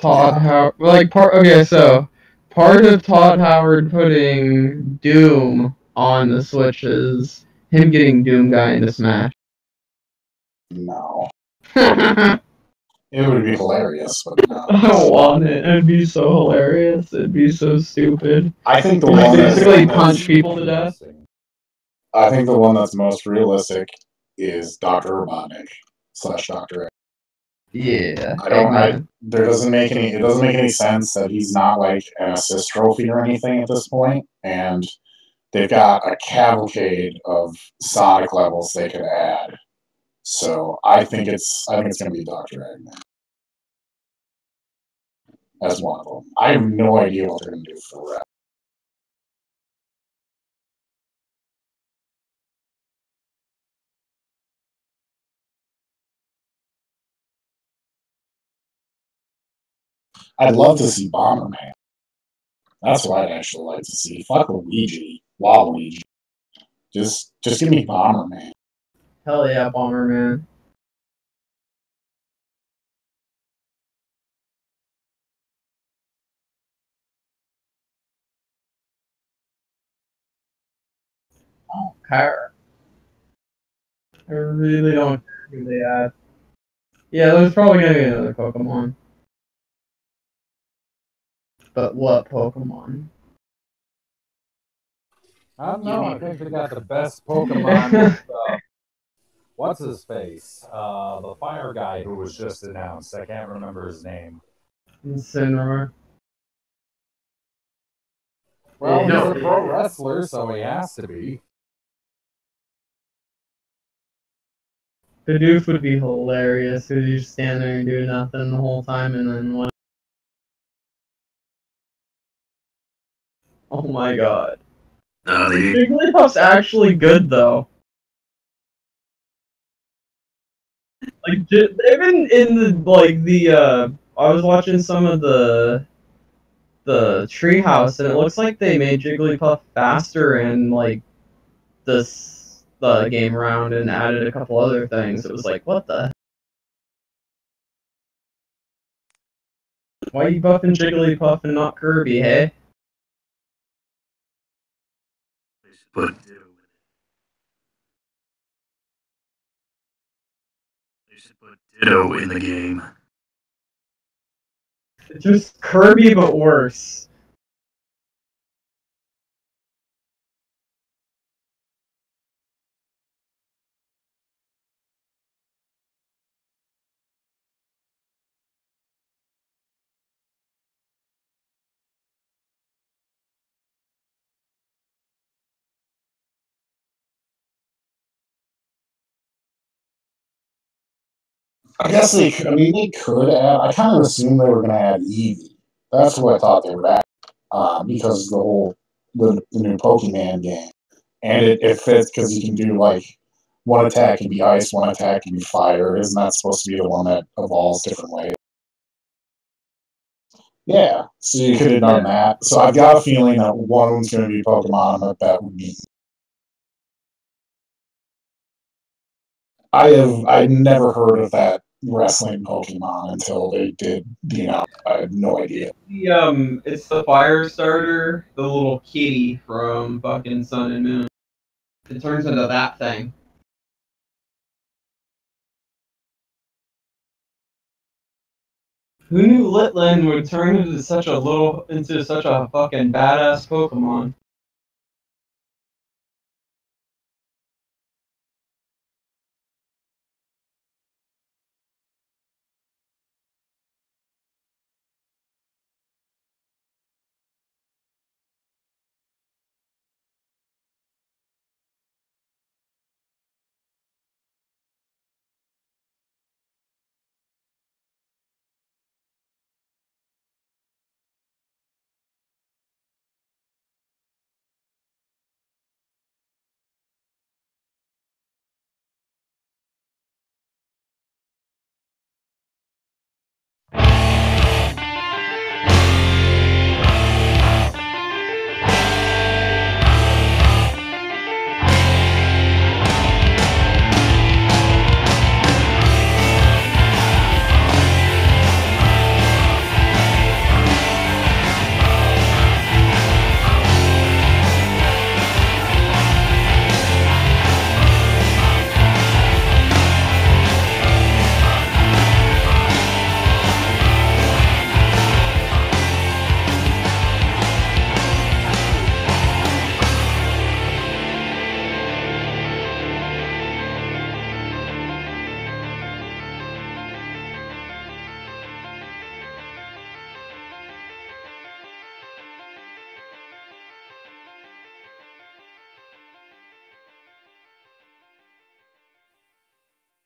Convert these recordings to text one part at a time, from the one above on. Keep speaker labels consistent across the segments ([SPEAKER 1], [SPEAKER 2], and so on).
[SPEAKER 1] Todd Howard, like part. Okay, so part of Todd Howard putting Doom on the Switch is him getting Doom Guy into Smash.
[SPEAKER 2] No.
[SPEAKER 1] I
[SPEAKER 2] It would be hilarious, but no.
[SPEAKER 1] don't want it. It'd be so hilarious. It'd be so stupid.
[SPEAKER 2] I think the
[SPEAKER 1] You
[SPEAKER 2] one
[SPEAKER 1] basically
[SPEAKER 2] that's
[SPEAKER 1] punch people to death.
[SPEAKER 2] I think the one that's most realistic is Dr. Robotnik / Dr.
[SPEAKER 1] Yeah.
[SPEAKER 2] There doesn't make any sense that he's not like an assist trophy or anything at this point, and they've got a cavalcade of Sonic levels they could add. So I think it's gonna be Dr. Eggman as one of them. I have no idea what they're gonna do for that. I'd love to see Bomberman. That's what I'd actually like to see. Fuck Luigi, Waluigi. Just give me Bomberman.
[SPEAKER 1] Hell yeah, Bomberman. I don't care. I really don't care who they add. Yeah, there's probably gonna be another Pokemon. But what Pokemon?
[SPEAKER 3] I don't know. I think they got the best Pokemon with, what's his face? The fire guy who was just announced. I can't remember his name.
[SPEAKER 1] Incineroar.
[SPEAKER 3] Well,
[SPEAKER 1] No,
[SPEAKER 3] he's a pro wrestler, so he has to be.
[SPEAKER 1] Bidoof would be hilarious because you just stand there and do nothing the whole time and then what? Oh my god. Jigglypuff's actually good though. Like, even in I was watching some of the Treehouse and it looks like they made Jigglypuff faster in like the game round and added a couple other things. It was like, what the? Why are you buffing Jigglypuff and not Kirby, hey?
[SPEAKER 4] But they should put Ditto in the game.
[SPEAKER 1] It's just Kirby but worse.
[SPEAKER 2] I guess they could add. I kind of assumed they were going to add Eevee. That's what I thought they would add, because the new Pokemon game, and it fits because you can do like one attack can be ice, one attack can be fire. Isn't that supposed to be the one that evolves different ways? Yeah, so you could have done that. So I've got a feeling that one of them's going to be Pokemon. That would be. I'd never heard of that wrestling Pokemon until they did I had no idea.
[SPEAKER 1] It's the fire starter, the little kitty from fucking Sun and Moon. It turns into that thing. Who knew Litlin would turn into such a fucking badass Pokemon?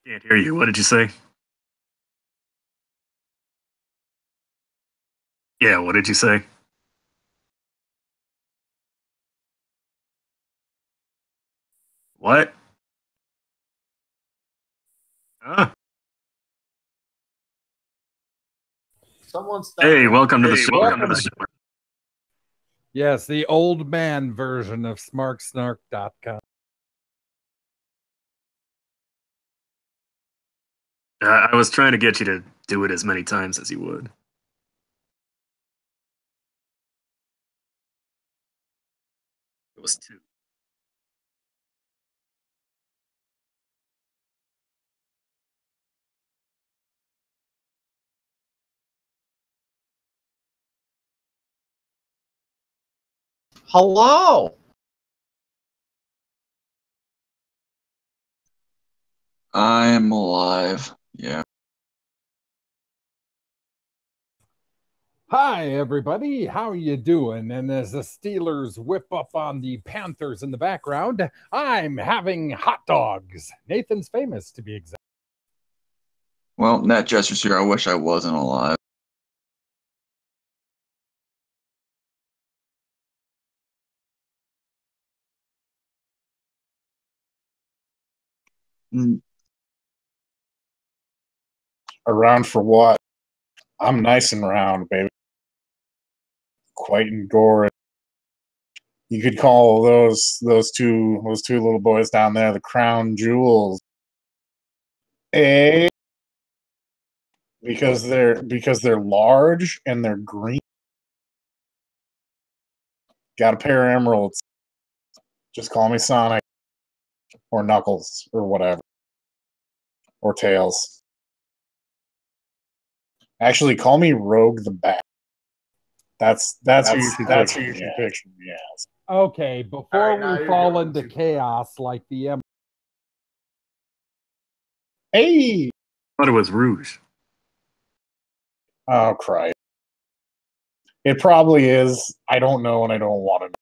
[SPEAKER 4] Can't hear you. What did you say? Yeah, what did you say? What? Huh? Hey, welcome to the show.
[SPEAKER 3] Welcome. Yes, the old man version of SmarkSnark.com.
[SPEAKER 4] I was trying to get you to do it as many times as you would. It was 2.
[SPEAKER 1] Hello.
[SPEAKER 5] I am alive. Yeah.
[SPEAKER 3] Hi, everybody. How you doing? And as the Steelers whip up on the Panthers in the background, I'm having hot dogs. Nathan's famous, to be exact.
[SPEAKER 5] Well, Nat Jester's here. I wish I wasn't alive. Mm,
[SPEAKER 2] Around for what? I'm nice and round, baby. Quite engorged. You could call those two little boys down there the crown jewels. Eh? Because they're large and they're green. Got a pair of emeralds. Just call me Sonic. Or Knuckles. Or whatever. Or Tails. Actually, call me Rogue the Bat. That's who you should picture me as.
[SPEAKER 3] Okay, before we fall into chaos like the
[SPEAKER 2] Hey!
[SPEAKER 4] I thought it was Rouge.
[SPEAKER 2] Oh, Christ. It probably is. I don't know and I don't want to know.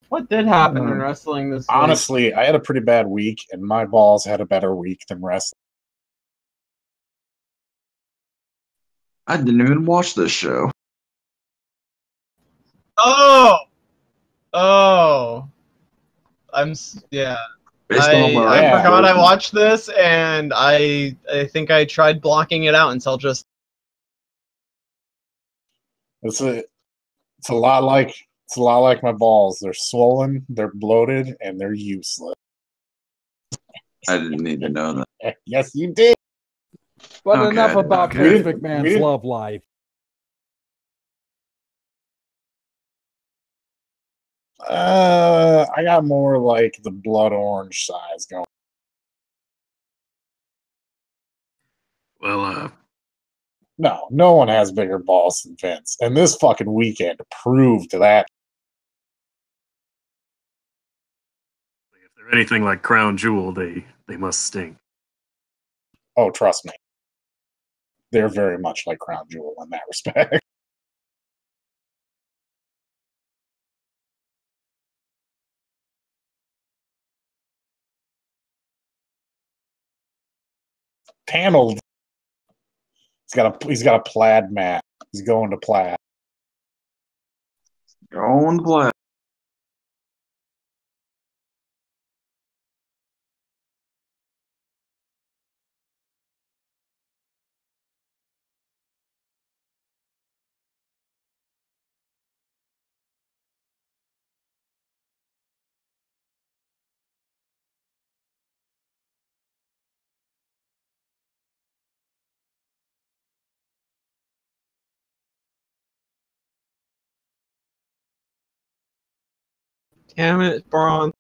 [SPEAKER 1] What did happen in wrestling this week?
[SPEAKER 2] Honestly, I had a pretty bad week, and my balls had a better week than wrestling.
[SPEAKER 5] I didn't even watch this show.
[SPEAKER 1] Oh, yeah.
[SPEAKER 5] Based on what
[SPEAKER 1] I
[SPEAKER 2] Yeah.
[SPEAKER 1] forgot I watched this, and I think I tried blocking it out until just.
[SPEAKER 2] It's a lot like my balls. They're swollen, they're bloated, and they're useless.
[SPEAKER 5] I didn't need to know that.
[SPEAKER 2] Yes, you did.
[SPEAKER 3] But
[SPEAKER 5] Okay,
[SPEAKER 3] enough about
[SPEAKER 5] okay.
[SPEAKER 3] Vince McMahon's
[SPEAKER 2] didn't-
[SPEAKER 3] love life.
[SPEAKER 2] I got more like the blood orange size going.
[SPEAKER 4] Well,
[SPEAKER 2] No one has bigger balls than Vince, and this fucking weekend proved that.
[SPEAKER 4] if they're anything like Crown Jewel, they must stink.
[SPEAKER 2] Oh, trust me, they're very much like Crown Jewel in that respect. Paneled. He's got a plaid mat. He's going to plaid.
[SPEAKER 5] Going black.
[SPEAKER 1] Damn it, Braun.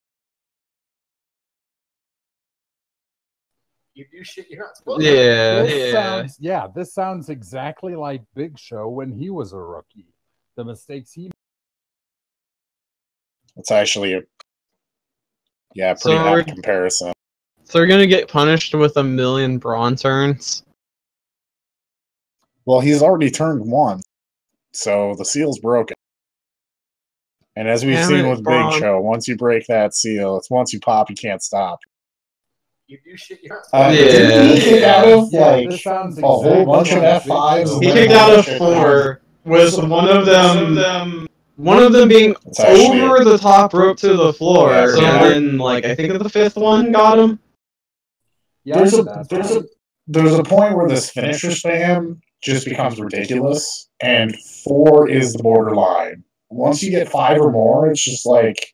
[SPEAKER 2] You do shit you're not supposed
[SPEAKER 1] Yeah.
[SPEAKER 3] This sounds exactly like Big Show when he was a rookie. The mistakes he made.
[SPEAKER 2] It's actually a pretty apt comparison.
[SPEAKER 1] So we're gonna get punished with 1,000,000 Braun turns.
[SPEAKER 2] Well, he's already turned once, so the seal's broken. And as we've
[SPEAKER 1] Damn
[SPEAKER 2] seen
[SPEAKER 1] it,
[SPEAKER 2] with Big
[SPEAKER 1] Braun.
[SPEAKER 2] Show, once you break that seal, it's once you pop, you can't stop.
[SPEAKER 3] You shit your
[SPEAKER 2] Didn't he kick out of like
[SPEAKER 3] this sounds
[SPEAKER 2] a whole
[SPEAKER 3] exactly
[SPEAKER 2] bunch of
[SPEAKER 3] like Big
[SPEAKER 2] F5s?
[SPEAKER 3] Show.
[SPEAKER 1] He
[SPEAKER 2] and
[SPEAKER 1] kicked
[SPEAKER 2] then
[SPEAKER 1] out of
[SPEAKER 2] shit
[SPEAKER 1] 4, with one of them being
[SPEAKER 2] It's actually
[SPEAKER 1] over the top rope to the floor,
[SPEAKER 2] Yeah,
[SPEAKER 1] and then like I think the 5th one got him.
[SPEAKER 3] Yeah,
[SPEAKER 2] there's a point where this finisher spam just becomes ridiculous, and 4 is the borderline. Once you get 5 or more, it's just like.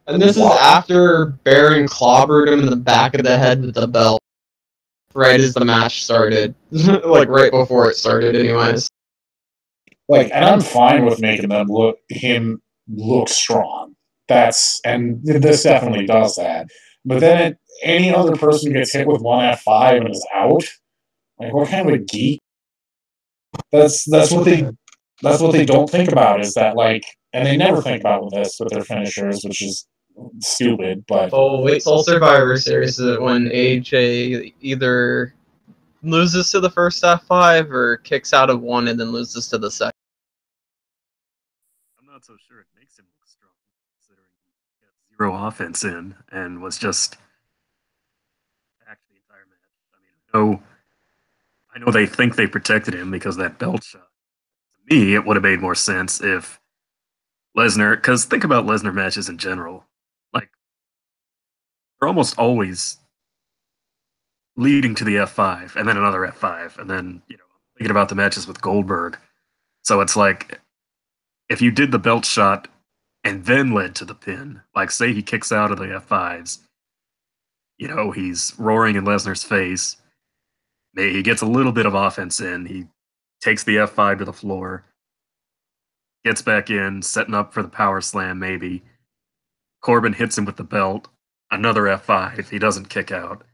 [SPEAKER 1] And this is after Baron clobbered him in the back of the head with the belt, right as the match started, like right before it started, anyways.
[SPEAKER 2] Like, and I'm fine with making him look strong. And this definitely does that. But then any other person gets hit with one F5 and is out. Like, what kind of a geek? That's what they don't think about is that, like, and they never think about this with their finishers, which is stupid. But
[SPEAKER 1] Oh, wait till Survivor Series when AJ either loses to the first F5 or kicks out of one and then loses to the second.
[SPEAKER 4] I'm not so sure it makes him look strong, considering he got 0 offense in and was just back the entire match. I know they think they protected him because of that belt shot. To me, it would have made more sense if Lesnar, because think about Lesnar matches in general, like they're almost always leading to the F5 and then another F5, and then thinking about the matches with Goldberg. So it's like if you did the belt shot and then led to the pin, like say he kicks out of the F5s, he's roaring in Lesnar's face. Maybe he gets a little bit of offense in. He takes the F5 to the floor, gets back in, setting up for the power slam, maybe. Corbin hits him with the belt, another F5. He doesn't kick out.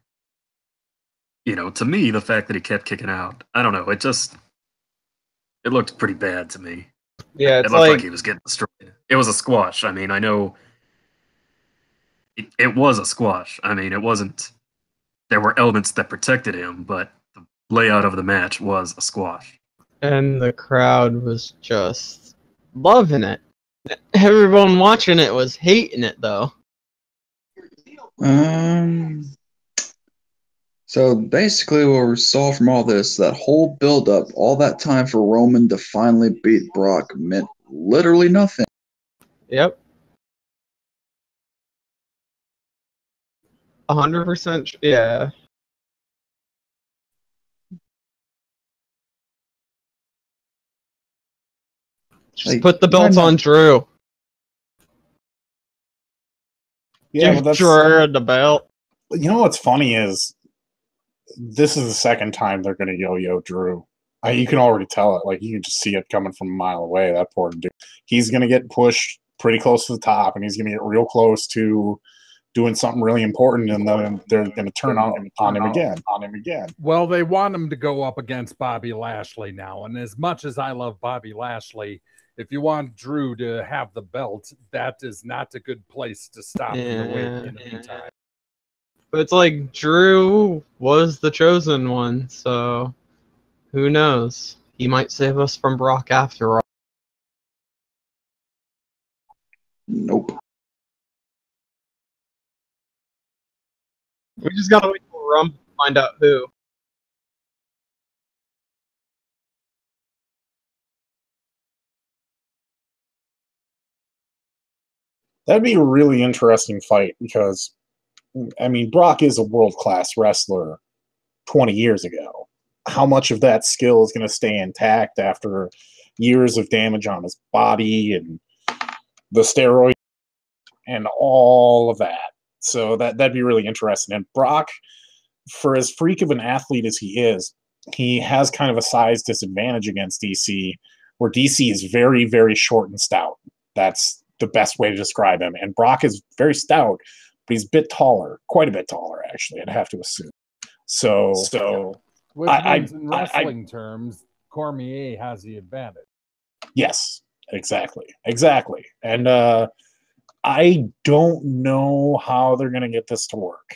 [SPEAKER 4] To me, the fact that he kept kicking out, I don't know. It looked pretty bad to me.
[SPEAKER 1] Yeah,
[SPEAKER 4] It looked like he was getting destroyed. It was a squash. I mean, I know it was a squash. I mean, it wasn't. There were elements that protected him, but the layout of the match was a squash.
[SPEAKER 1] And the crowd was just loving it. Everyone watching it was hating it, though.
[SPEAKER 5] So basically, what we saw from all this, that whole build-up, all that time for Roman to finally beat Brock meant literally nothing.
[SPEAKER 1] Yep. 100%. Yeah. Just put the belt on Drew.
[SPEAKER 2] yeah,
[SPEAKER 1] Give Drew the belt.
[SPEAKER 2] You know what's funny is this is the second time they're going to yo-yo Drew. You can already tell it. Like, you can just see it coming from a mile away. That poor dude. He's going to get pushed pretty close to the top, and he's going to get real close to doing something really important, and then they're going to turn on him again.
[SPEAKER 3] Well, they want him to go up against Bobby Lashley now, and as much as I love Bobby Lashley, if you want Drew to have the belt, that is not a good place to stop in the meantime.
[SPEAKER 1] But it's like Drew was the chosen one, so who knows? He might save us from Brock after all.
[SPEAKER 5] Nope.
[SPEAKER 1] We just gotta wait for Rumble to find out who.
[SPEAKER 2] That'd be a really interesting fight because, I mean, Brock is a world-class wrestler 20 years ago. How much of that skill is going to stay intact after years of damage on his body and the steroids and all of that? So that'd be really interesting. And Brock, for as freak of an athlete as he is, he has kind of a size disadvantage against DC, where DC is very, very short and stout. That's the best way to describe him. And Brock is very stout, but he's a bit taller, quite a bit taller, actually, I'd have to assume. So
[SPEAKER 3] which means in wrestling terms, Cormier has the advantage.
[SPEAKER 2] Yes, exactly. And I don't know how they're going to get this to work,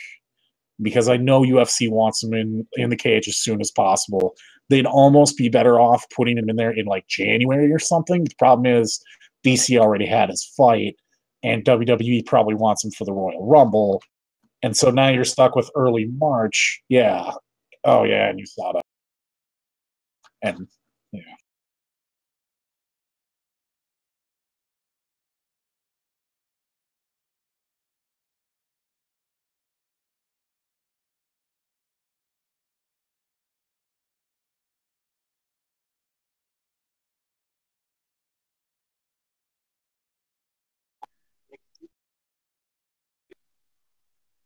[SPEAKER 2] because I know UFC wants him in the cage as soon as possible. They'd almost be better off putting him in there in like January or something. The problem is DC already had his fight, and WWE probably wants him for the Royal Rumble. And so now you're stuck with early March. Yeah. Oh, yeah, and you saw that. And, yeah.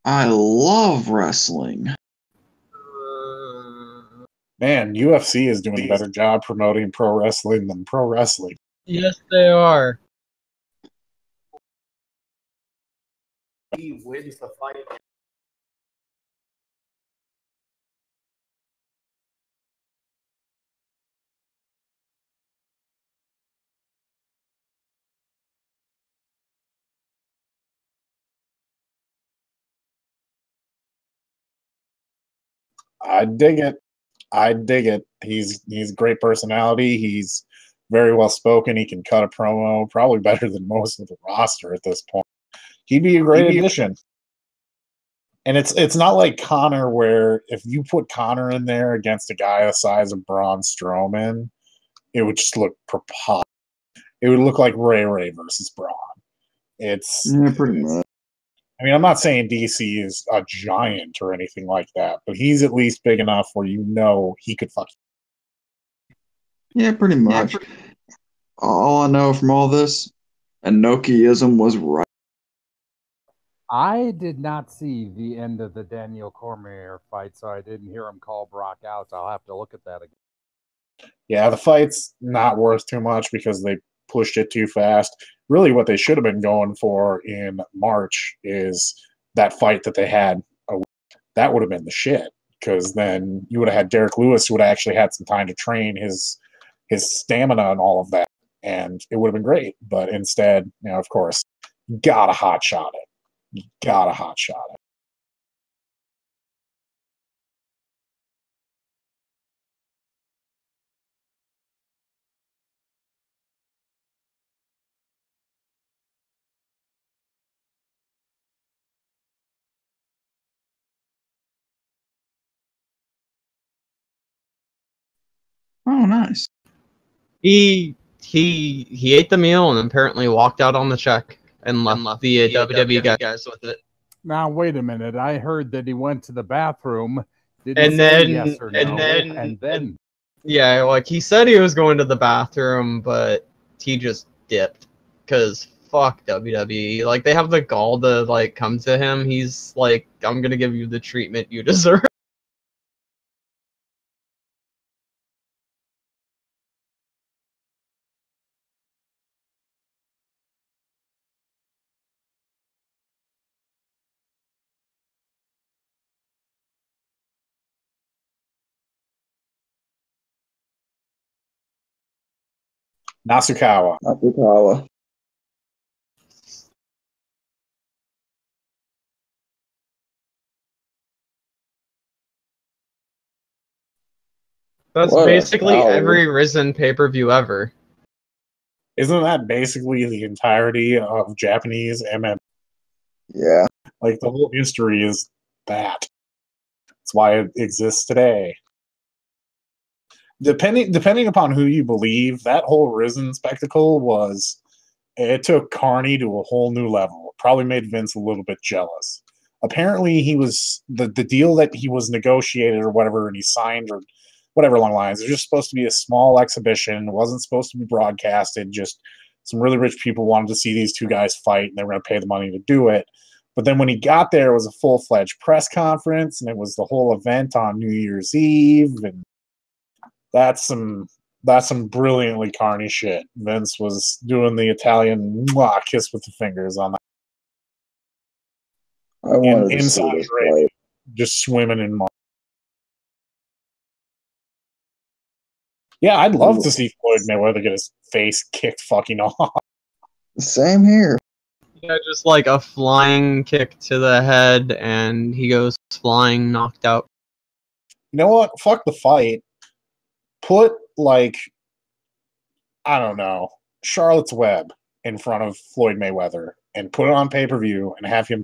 [SPEAKER 5] I love wrestling.
[SPEAKER 2] Man, UFC is doing a better job promoting pro wrestling than pro wrestling.
[SPEAKER 1] Yes, they are.
[SPEAKER 6] He wins the fight.
[SPEAKER 2] I dig it. I dig it. He's a great personality. He's very well spoken. He can cut a promo, probably better than most of the roster at this point. He'd be a great addition. And it's not like Connor, where if you put Connor in there against a guy the size of Braun Strowman, it would just look preposterous. It would look like Ray versus Braun.
[SPEAKER 5] Pretty much.
[SPEAKER 2] I mean, I'm not saying DC is a giant or anything like that, but he's at least big enough where he could fuck.
[SPEAKER 5] Yeah, pretty much. All I know from all this, Enochiism was right.
[SPEAKER 3] I did not see the end of the Daniel Cormier fight, so I didn't hear him call Brock out. So I'll have to look at that again.
[SPEAKER 2] Yeah, the fight's not worth too much because they pushed it too fast. Really, what they should have been going for in March is that fight that they had. That would have been the shit, because then you would have had Derek Lewis, who would have actually had some time to train his stamina and all of that, and it would have been great. But instead, of course, you gotta hotshot it. You gotta hotshot it.
[SPEAKER 5] Oh, nice.
[SPEAKER 1] He ate the meal and apparently walked out on the check and left the WWE guys with it.
[SPEAKER 3] Now wait a minute. I heard that he went to the bathroom.
[SPEAKER 1] And then
[SPEAKER 3] yes or no, and then
[SPEAKER 1] yeah, like he said he was going to the bathroom, but he just dipped because fuck WWE. Like they have the gall to like come to him. He's like, I'm gonna give you the treatment you deserve.
[SPEAKER 2] Nasukawa.
[SPEAKER 1] That's basically every Risen pay-per-view ever.
[SPEAKER 2] Isn't that basically the entirety of Japanese MMA?
[SPEAKER 5] Yeah.
[SPEAKER 2] Like, the whole history is that. That's why it exists today. Depending upon who you believe, that whole Risen spectacle it took Carney to a whole new level. It probably made Vince a little bit jealous. Apparently, he was the deal that he was negotiated or whatever, and he signed or whatever along the lines. It was just supposed to be a small exhibition. It wasn't supposed to be broadcasted. Just some really rich people wanted to see these two guys fight, and they were going to pay the money to do it. But then when he got there, it was a full-fledged press conference, and it was the whole event on New Year's Eve, and that's some brilliantly Carney shit. Vince was doing the Italian kiss with the fingers on that.
[SPEAKER 5] I wanted to see this fight.
[SPEAKER 2] Just swimming in mud. Yeah, I'd love to see Floyd Mayweather get his face kicked fucking off.
[SPEAKER 5] Same here.
[SPEAKER 1] Yeah, just like a flying kick to the head, and he goes flying, knocked out.
[SPEAKER 2] You know what? Fuck the fight. Put, like, I don't know, Charlotte's Web in front of Floyd Mayweather and put it on pay-per-view and have him.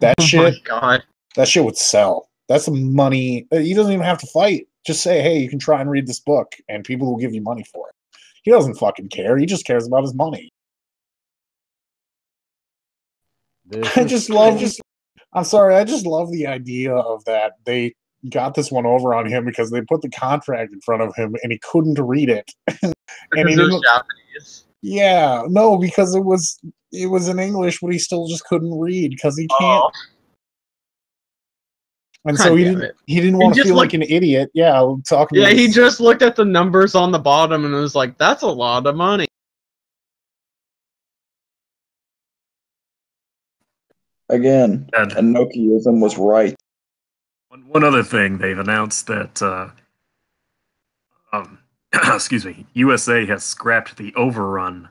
[SPEAKER 2] That shit.
[SPEAKER 1] Oh my God.
[SPEAKER 2] That shit would sell. That's money. He doesn't even have to fight. Just say, hey, you can try and read this book, and people will give you money for it. He doesn't fucking care. He just cares about his money. I just love. I'm sorry. I just love the idea of that. They got this one over on him because they put the contract in front of him, and he couldn't read it.
[SPEAKER 1] Because it was Japanese.
[SPEAKER 2] Yeah, no, because it was in English, but he still just couldn't read because he can't.
[SPEAKER 1] Oh.
[SPEAKER 2] And so he didn't want to feel like an idiot. Yeah, talking.
[SPEAKER 1] Yeah, he just looked at the numbers on the bottom and was like, "That's a lot of money."
[SPEAKER 5] Again, Enochiism was right.
[SPEAKER 4] One other thing, they've announced that excuse me, USA has scrapped the overrun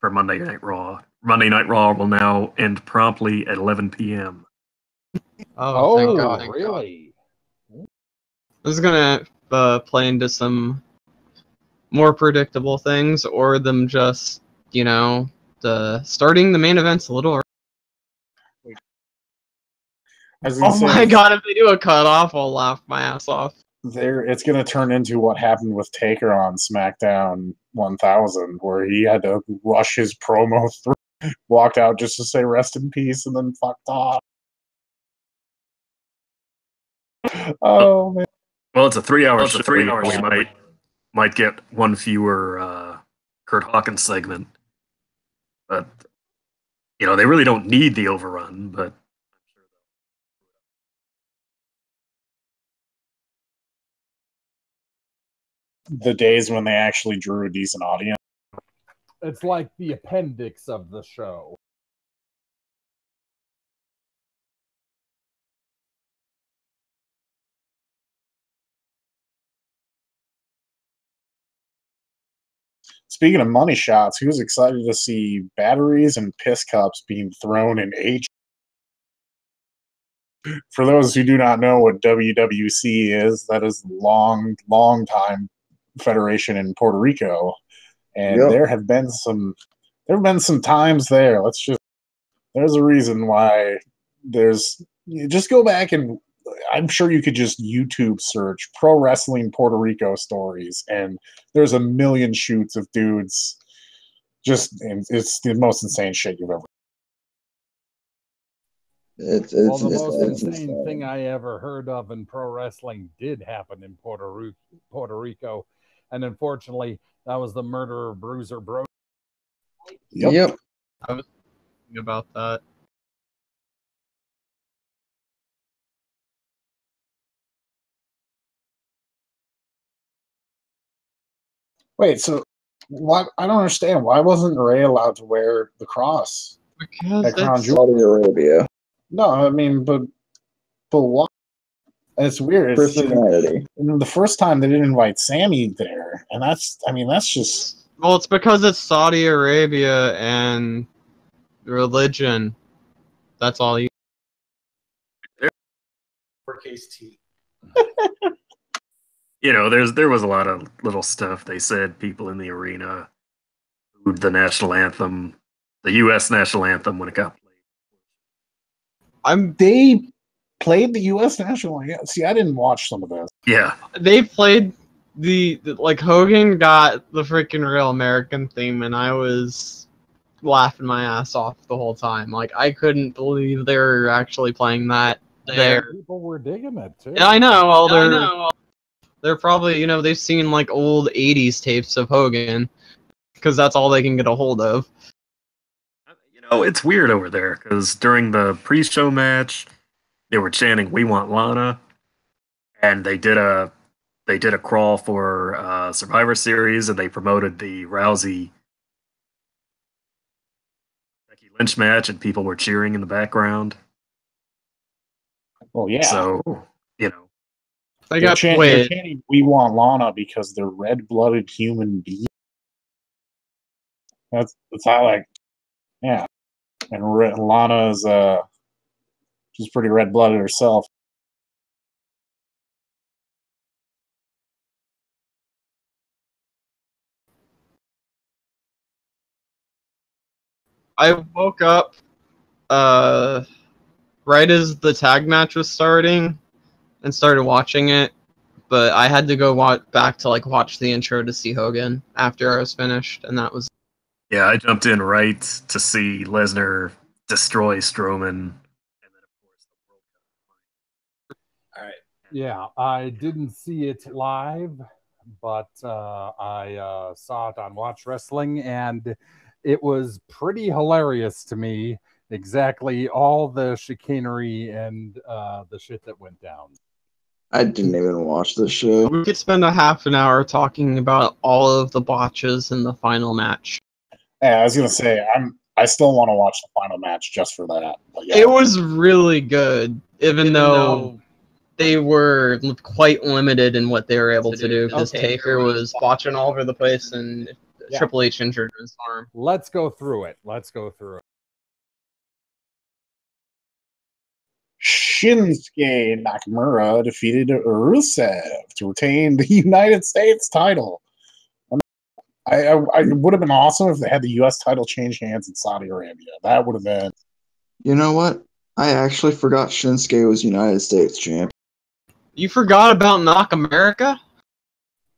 [SPEAKER 4] for Monday Night Raw. Monday Night Raw will now end promptly at 11 p.m.
[SPEAKER 1] Oh, thank God!
[SPEAKER 3] Really?
[SPEAKER 1] This is gonna play into some more predictable things, or them just, starting the main events a little early. Oh my God! If they do a cutoff, I'll laugh my ass off.
[SPEAKER 2] It's going to turn into what happened with Taker on SmackDown 1000, where he had to rush his promo through, walked out just to say rest in peace, and then fucked off. Oh man!
[SPEAKER 4] Well, it's a 3-hour show. 3 hours. We might get one fewer Kurt Hawkins segment, but they really don't need the overrun. But
[SPEAKER 2] the days when they actually drew a decent audience.
[SPEAKER 3] It's like the appendix of the show.
[SPEAKER 2] Speaking of money shots, who's excited to see batteries and piss cups being thrown in H? For those who do not know what WWC is, that is long time federation in Puerto Rico, and there have been some times there. There's a reason why just go back and I'm sure you could just YouTube search pro wrestling Puerto Rico stories, and there's a million shoots of dudes. It's the most insane shit you've ever.
[SPEAKER 3] The most insane thing I ever heard of in pro wrestling did happen in Puerto Rico, and unfortunately, that was the murder of Bruiser Brody.
[SPEAKER 5] Yep.
[SPEAKER 1] I was thinking about that.
[SPEAKER 2] Wait, so what? I don't understand. Why wasn't Ray allowed to wear the cross?
[SPEAKER 1] Because
[SPEAKER 2] it's
[SPEAKER 5] Saudi Arabia.
[SPEAKER 2] No, I mean, but why? It's weird.
[SPEAKER 5] Christianity.
[SPEAKER 2] The first time they didn't invite Sammy there, and that's just.
[SPEAKER 1] Well, it's because it's Saudi Arabia and religion. That's all you.
[SPEAKER 6] Lowercase t.
[SPEAKER 4] There was a lot of little stuff. They said people in the arena booed the national anthem, the U.S. national anthem when it got played.
[SPEAKER 2] They played the U.S. national anthem. See, I didn't watch some of this.
[SPEAKER 4] Yeah,
[SPEAKER 1] they played the Hogan got the freaking Real American theme, and I was laughing my ass off the whole time. Like, I couldn't believe they were actually playing that there.
[SPEAKER 3] People were digging it too.
[SPEAKER 1] Yeah, I know. Well, they're probably, they've seen like old 80s tapes of Hogan because that's all they can get a hold of.
[SPEAKER 4] It's weird over there because during the pre-show match, they were chanting "We want Lana," and they did a crawl for Survivor Series, and they promoted the Rousey Becky Lynch match, and people were cheering in the background.
[SPEAKER 2] Well, yeah.
[SPEAKER 4] So
[SPEAKER 2] they're chanting "We want Lana" because they're red-blooded human beings. That's how yeah. And Lana is she's pretty red-blooded herself.
[SPEAKER 1] I woke up right as the tag match was starting and started watching it, but I had to go back to watch the intro to see Hogan after I was finished, and that was.
[SPEAKER 4] Yeah, I jumped in right to see Lesnar destroy Strowman, and then of course the World Cup.
[SPEAKER 3] All right. Yeah, I didn't see it live, but I saw it on Watch Wrestling, and it was pretty hilarious to me. Exactly all the chicanery and the shit that went down.
[SPEAKER 5] I didn't even watch the show.
[SPEAKER 1] We could spend a half an hour talking about all of the botches in the final match.
[SPEAKER 2] Yeah, I was gonna say I still want to watch the final match just for that. But yeah.
[SPEAKER 1] It was really good, even though they were quite limited in what they were able to do, because Taker was botching all over the place, and Triple H injured his arm.
[SPEAKER 3] Let's go through it.
[SPEAKER 2] Shinsuke Nakamura defeated Rusev to retain the United States title. I would have been awesome if they had the U.S. title change hands in Saudi Arabia. That would have been.
[SPEAKER 5] You know what? I actually forgot Shinsuke was United States champ.
[SPEAKER 1] You forgot about Knock America?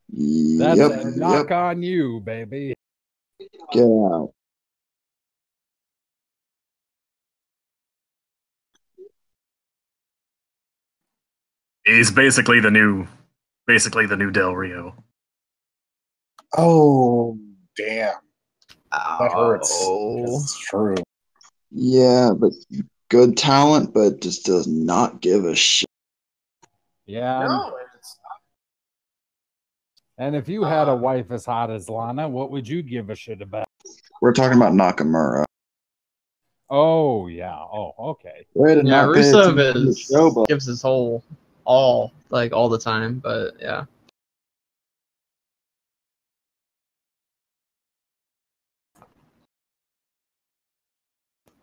[SPEAKER 3] That's a knock on you, baby.
[SPEAKER 5] Get out.
[SPEAKER 4] He's basically the new Del Rio.
[SPEAKER 2] Oh, damn. That hurts. It's true.
[SPEAKER 5] Yeah, but good talent, but just does not give a shit.
[SPEAKER 3] Yeah.
[SPEAKER 6] No, it's
[SPEAKER 3] And if you had a wife as hot as Lana, what would you give a shit about?
[SPEAKER 5] We're talking about Nakamura.
[SPEAKER 3] Oh, yeah. Oh, okay.
[SPEAKER 1] Yeah, Rusev gives his whole all the time, but yeah.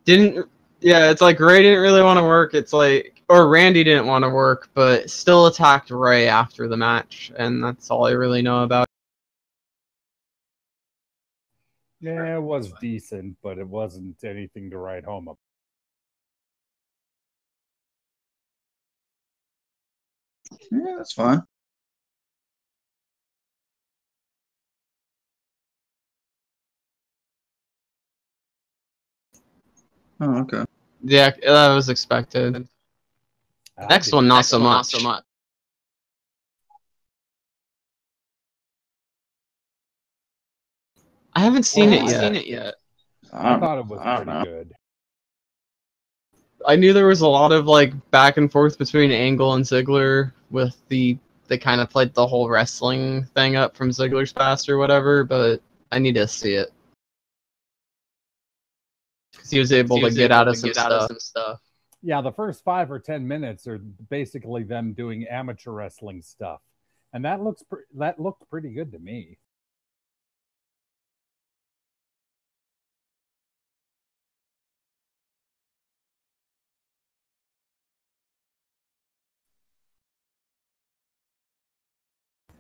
[SPEAKER 1] It's like Ray didn't really want to work. It's like, or Randy didn't want to work, but still attacked Ray after the match, and that's all I really know about.
[SPEAKER 3] Yeah, it was decent, but it wasn't anything to write home about.
[SPEAKER 5] Yeah, that's fine. Oh, okay.
[SPEAKER 1] Yeah, that was expected. Next one, not so much. I haven't seen it yet.
[SPEAKER 3] I thought it was pretty good.
[SPEAKER 1] I knew there was a lot of back and forth between Angle and Ziggler with they kind of played the whole wrestling thing up from Ziggler's past or whatever, but I need to see it. Because he was able to get out of some stuff.
[SPEAKER 3] Yeah, the first 5 or 10 minutes are basically them doing amateur wrestling stuff, and that looked pretty good to me.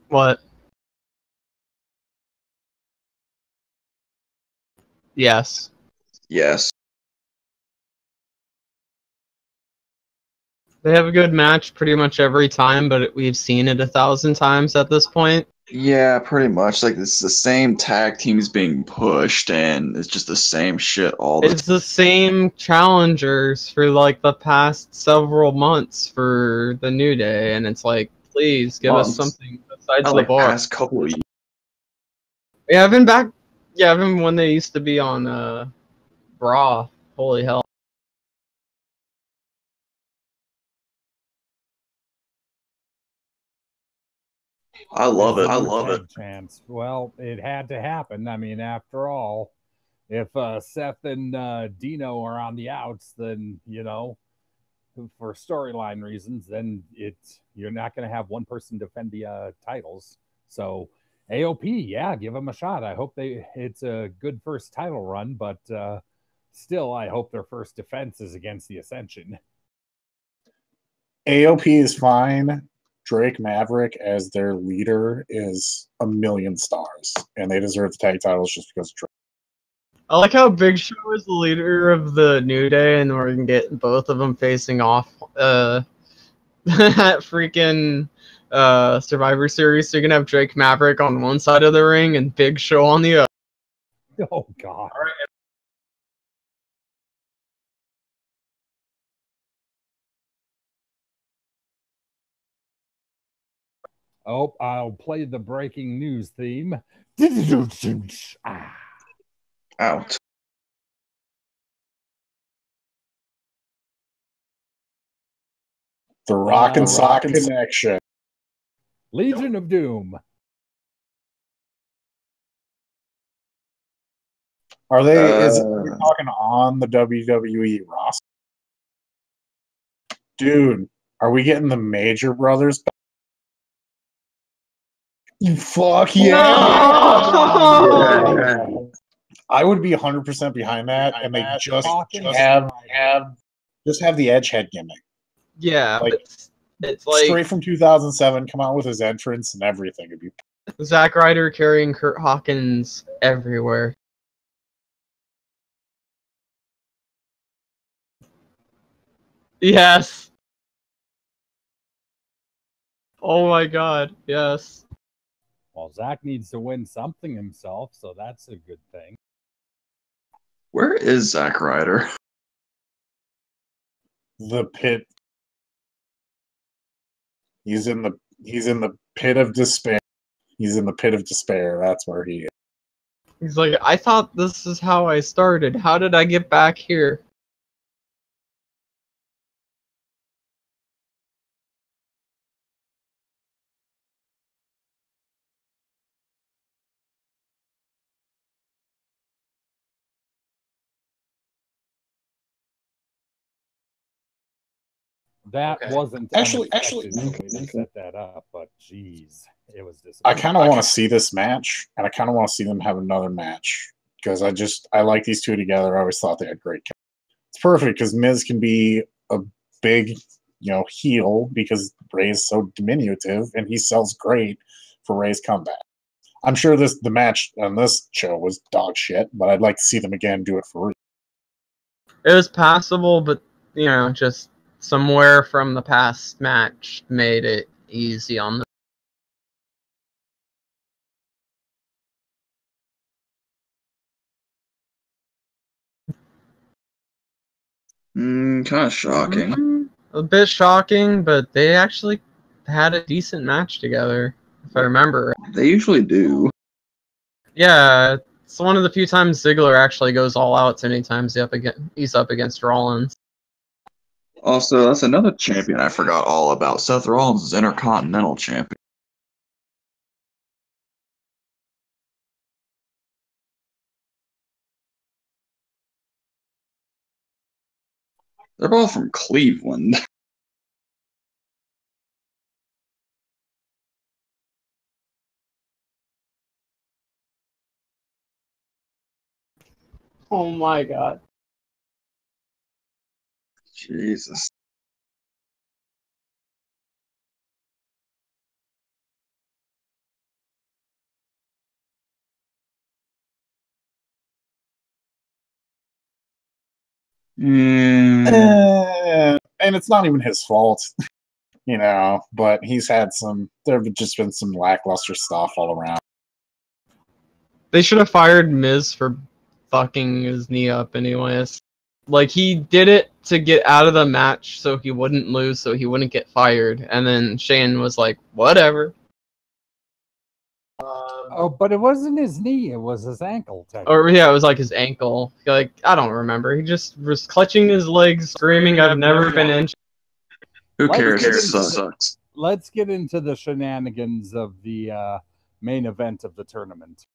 [SPEAKER 1] What? Yes.
[SPEAKER 5] Yes.
[SPEAKER 1] They have a good match pretty much every time, but we've seen it 1,000 times at this point.
[SPEAKER 5] Yeah, pretty much. It's the same tag teams being pushed, and it's just the same shit all the time.
[SPEAKER 1] It's the same challengers for the past several months for the New Day, and it's like, please give us something besides the bar.
[SPEAKER 5] Past couple of years.
[SPEAKER 1] Yeah, I've been back. Yeah, I've been when they used to be on Raw. Holy hell.
[SPEAKER 5] I love it.
[SPEAKER 3] Chance. Well, it had to happen. I mean, after all, if Seth and Dino are on the outs, then for storyline reasons, then you're not going to have one person defend the titles. So AOP, yeah, give them a shot. I hope it's a good first title run, but still, I hope their first defense is against the Ascension.
[SPEAKER 2] AOP is fine. Drake Maverick as their leader is 1,000,000 stars, and they deserve the tag titles just because of Drake.
[SPEAKER 1] I like how Big Show is the leader of the New Day, and we're gonna get both of them facing off. That freaking Survivor Series. So you're gonna have Drake Maverick on one side of the ring and Big Show on the other.
[SPEAKER 3] Oh God.
[SPEAKER 1] All right.
[SPEAKER 3] Oh, I'll play the breaking news theme.
[SPEAKER 5] Out.
[SPEAKER 2] The Rock and Sock Connection.
[SPEAKER 3] Legion of Doom.
[SPEAKER 2] Are they? Are we talking on the WWE roster? Dude, are we getting the Major Brothers back? You fuck yeah!
[SPEAKER 1] No!
[SPEAKER 2] I would be 100% behind that, and they just have the Edge head gimmick.
[SPEAKER 1] Yeah,
[SPEAKER 2] Like,
[SPEAKER 1] it's like
[SPEAKER 2] straight from 2007. Come out with his entrance and everything. It'd be
[SPEAKER 1] Zack Ryder carrying Kurt Hawkins everywhere. Yes. Oh my God. Yes.
[SPEAKER 3] Well, Zach needs to win something himself, so that's a good thing.
[SPEAKER 5] Where is Zack Ryder?
[SPEAKER 2] the pit. He's in the pit of despair. He's in the pit of despair. That's where he is.
[SPEAKER 1] He's like, I thought this is how I started. How did I get back here?
[SPEAKER 3] That wasn't
[SPEAKER 2] Actually,
[SPEAKER 3] the way they set that up, but geez, it was
[SPEAKER 2] I
[SPEAKER 3] disappointing.
[SPEAKER 2] kind of want to see this match, and I kind of want to see them have another match because I like these two together. I always thought they had great chemistry. It's perfect because Miz can be a big, heel because Ray is so diminutive, and he sells great for Ray's comeback. I'm sure the match on this show was dog shit, but I'd like to see them again do it for real.
[SPEAKER 1] It was passable, but just somewhere from the past match made it easy on the.
[SPEAKER 5] Kind of shocking.
[SPEAKER 1] A bit shocking, but they actually had a decent match together, if I remember.
[SPEAKER 5] They usually do.
[SPEAKER 1] Yeah, it's one of the few times Ziggler actually goes all out anytime he's up against Rollins.
[SPEAKER 5] Also, that's another champion I forgot all about. Seth Rollins is Intercontinental Champion. They're both from Cleveland.
[SPEAKER 1] Oh my God.
[SPEAKER 5] Jesus.
[SPEAKER 2] And it's not even his fault, but there have just been some lackluster stuff all around.
[SPEAKER 1] They should have fired Miz for fucking his knee up anyways. Like, he did it to get out of the match so he wouldn't lose, so he wouldn't get fired. And then Shane was like, whatever.
[SPEAKER 3] Oh, but it wasn't his knee; it was his ankle.
[SPEAKER 1] Or yeah, it was like his ankle. Like, I don't remember. He just was clutching his legs, screaming, "I've never been injured."
[SPEAKER 5] Who cares? It sucks.
[SPEAKER 3] Let's get into the shenanigans of the main event of the tournament.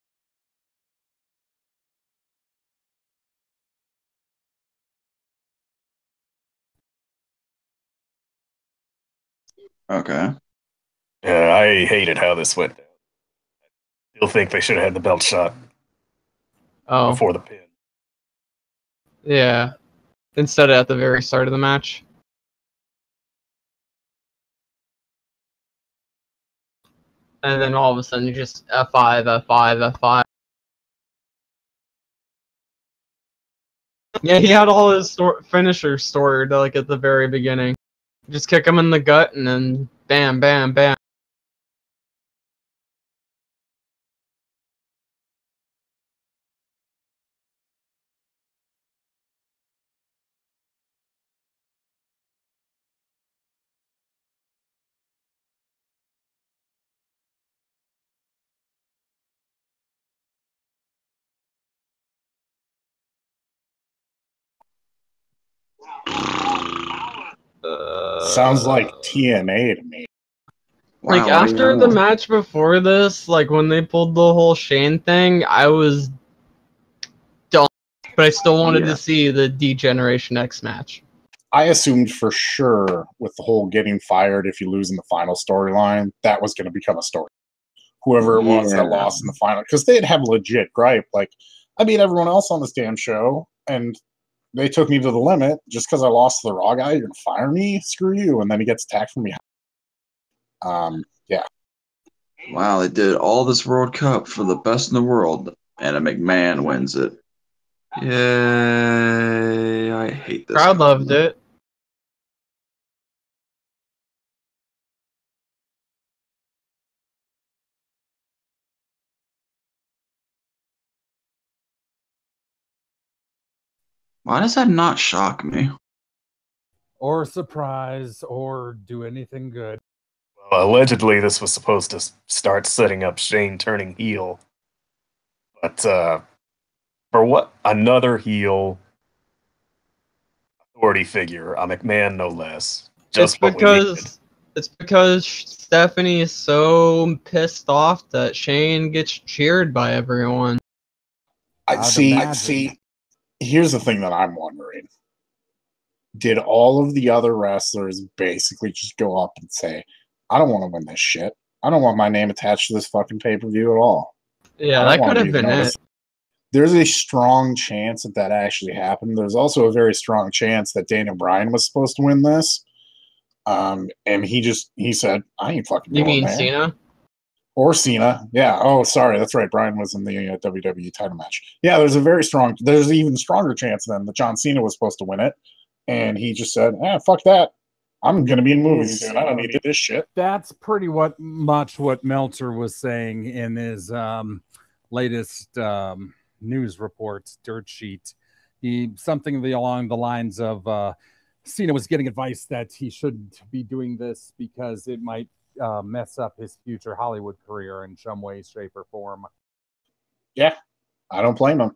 [SPEAKER 5] Okay.
[SPEAKER 4] I hated how this went down. I still think they should have had the belt shot before the pin.
[SPEAKER 1] Yeah. Instead of at the very start of the match. And then all of a sudden, you just F5, F5, F5. Yeah, he had all his finishers stored like at the very beginning. Just kick him in the gut and then bam, bam, bam.
[SPEAKER 2] Sounds like TNA to me.
[SPEAKER 1] Like,
[SPEAKER 5] Wow,
[SPEAKER 1] after the match before this, like, when they pulled the whole Shane thing, I was done. But I still wanted to see the D-Generation X match.
[SPEAKER 2] I assumed for sure with the whole getting fired if you lose in the final storyline, that was going to become a story. Whoever it was that lost in the final, because they'd have legit gripe. Like, I beat everyone else on this damn show, and they took me to the limit just because I lost to the Raw guy. You're going to fire me? Screw you. And then he gets attacked from behind. Yeah.
[SPEAKER 5] Wow, they did all this World Cup for the best in the world, and a McMahon wins it. Yay, I hate this.
[SPEAKER 1] Crowd loved it.
[SPEAKER 5] Why does that not shock me?
[SPEAKER 3] Or surprise, or do anything good.
[SPEAKER 4] Well, allegedly, this was supposed to start setting up Shane turning heel. But for what? Another heel authority figure, a McMahon no less. Just
[SPEAKER 1] It's because Stephanie is so pissed off that Shane gets cheered by everyone.
[SPEAKER 2] I see. Here's the thing that I'm wondering. Did all of the other wrestlers basically just go up and say, I don't want to win this shit. I don't want my name attached to this fucking pay-per-view at all.
[SPEAKER 1] Yeah, that could have been it.
[SPEAKER 2] There's a strong chance that actually happened. There's also a very strong chance that Daniel Bryan was supposed to win this. And he said, I ain't fucking
[SPEAKER 1] You
[SPEAKER 2] going
[SPEAKER 1] mean
[SPEAKER 2] there.
[SPEAKER 1] Cena?
[SPEAKER 2] Or Cena. Yeah. Oh, sorry. That's right. Bryan was in the WWE title match. Yeah, there's an even stronger chance then that John Cena was supposed to win it. And he just said, fuck that. I'm going to be in movies soon. I don't need this shit.
[SPEAKER 3] That's pretty much what Meltzer was saying in his latest news reports, dirt sheet. Something along the lines of Cena was getting advice that he shouldn't be doing this because it might mess up his future Hollywood career in some way, shape, or form.
[SPEAKER 2] Yeah, I don't blame him.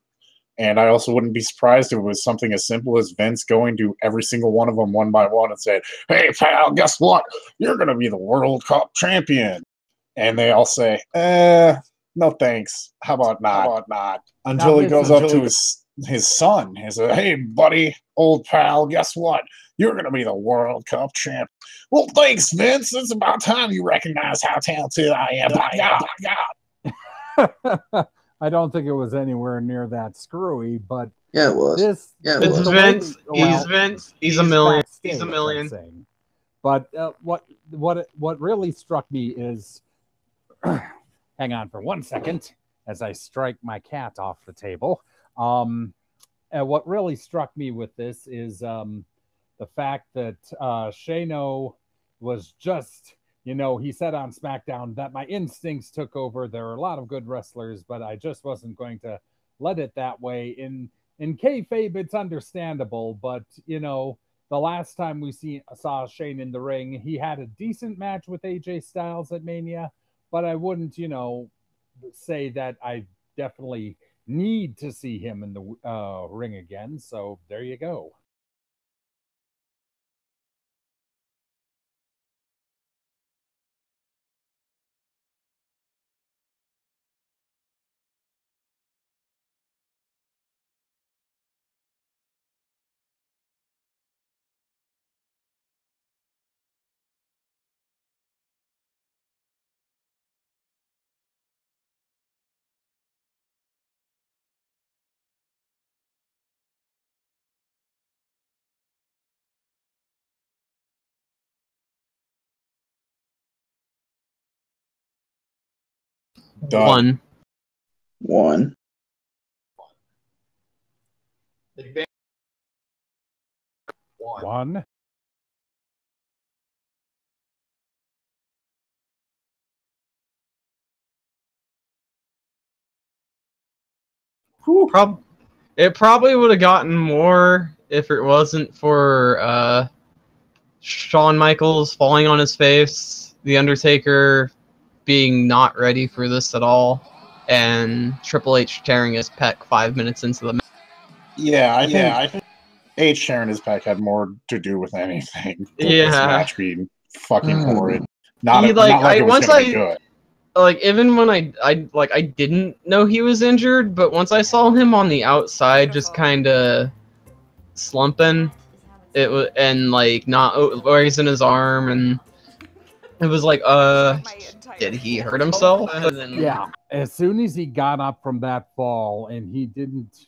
[SPEAKER 2] And I also wouldn't be surprised if it was something as simple as Vince going to every single one of them one by one and saying, hey, pal, guess what? You're going to be the World Cup champion. And they all say, no thanks. How about not? Until he goes up to his son. He says, hey, buddy, old pal, guess what? You're going to be the World Cup champ. Well, thanks, Vince. It's about time you recognize how talented I am.
[SPEAKER 3] God. I don't think it was anywhere near that screwy, but
[SPEAKER 5] yeah, it was.
[SPEAKER 3] It's
[SPEAKER 1] Vince. He's Vince. He's a million. He's a million.
[SPEAKER 3] But what really struck me is, hang on for 1 second as I strike my cat off the table. And what really struck me with this is the fact that Shano was just. He said on SmackDown that my instincts took over. There are a lot of good wrestlers, but I just wasn't going to let it that way. In kayfabe, it's understandable, but the last time we saw Shane in the ring, he had a decent match with AJ Styles at Mania, but I wouldn't, say that I definitely need to see him in the ring again. So there you go.
[SPEAKER 2] Done.
[SPEAKER 5] One.
[SPEAKER 3] One.
[SPEAKER 1] It probably would have gotten more if it wasn't for Shawn Michaels falling on his face, The Undertaker being not ready for this at all, and Triple H tearing his pec 5 minutes into the match.
[SPEAKER 2] Yeah, I think H tearing his pec had more to do with anything than this match being fucking horrid. Not like it was going to be good.
[SPEAKER 1] Like, even when I didn't know he was injured, but once I saw him on the outside just kind of slumping, it was, and like not raising his arm, and it was like, did he hurt himself? And then,
[SPEAKER 3] yeah, as soon as he got up from that fall and he didn't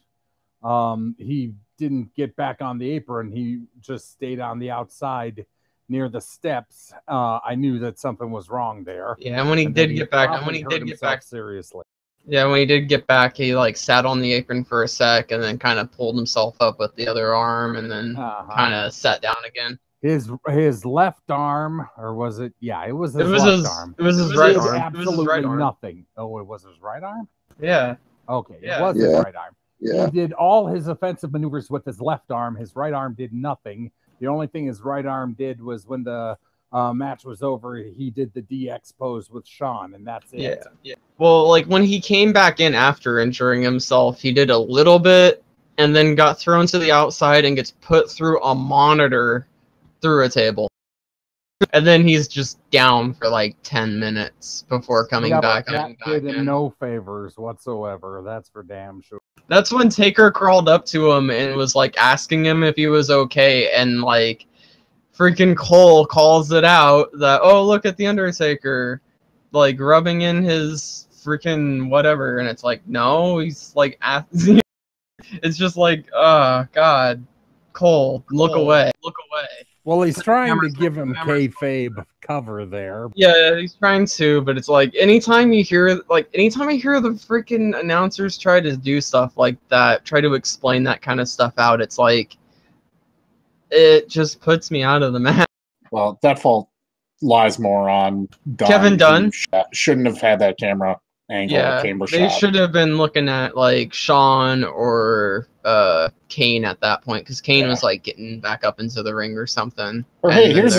[SPEAKER 3] get back on the apron, he just stayed on the outside near the steps. I knew that something was wrong there.
[SPEAKER 1] Yeah, and when he did get back
[SPEAKER 3] seriously.
[SPEAKER 1] Yeah, when he did get back, he like sat on the apron for a sec and then kind of pulled himself up with the other arm and then kind of sat down again.
[SPEAKER 3] His left arm, or was it? Yeah, it was his left arm.
[SPEAKER 1] It was his right arm.
[SPEAKER 3] Absolutely nothing. Oh, it was his right arm?
[SPEAKER 1] Yeah.
[SPEAKER 3] Okay, it was his right arm.
[SPEAKER 5] Yeah.
[SPEAKER 3] He did all his offensive maneuvers with his left arm. His right arm did nothing. The only thing his right arm did was when the match was over, he did the DX pose with Shawn, and that's it.
[SPEAKER 1] Yeah. Well, like when he came back in after injuring himself, he did a little bit and then got thrown to the outside and gets put through a monitor through a table. And then he's just down for like 10 minutes before coming back.
[SPEAKER 3] That did him no favors whatsoever. That's for damn sure.
[SPEAKER 1] That's when Taker crawled up to him and was like asking him if he was okay, and like freaking Cole calls it out that, oh, look at the Undertaker, like rubbing in his freaking whatever, and it's like, no, he's like it's just like, oh god, Cole, look away.
[SPEAKER 3] Well, he's trying to give him kayfabe cover there.
[SPEAKER 1] Yeah, he's trying to, but it's like anytime I hear the freaking announcers try to do stuff like that, try to explain that kind of stuff out, it's like it just puts me out of the match.
[SPEAKER 2] Well, that fault lies more on Dunn.
[SPEAKER 1] Kevin Dunn
[SPEAKER 2] shouldn't have had that camera angle. Camera
[SPEAKER 1] they
[SPEAKER 2] shot.
[SPEAKER 1] should have been looking at like Shawn or Kane at that point, because Kane was like getting back up into the ring or something.
[SPEAKER 2] Or hey, here's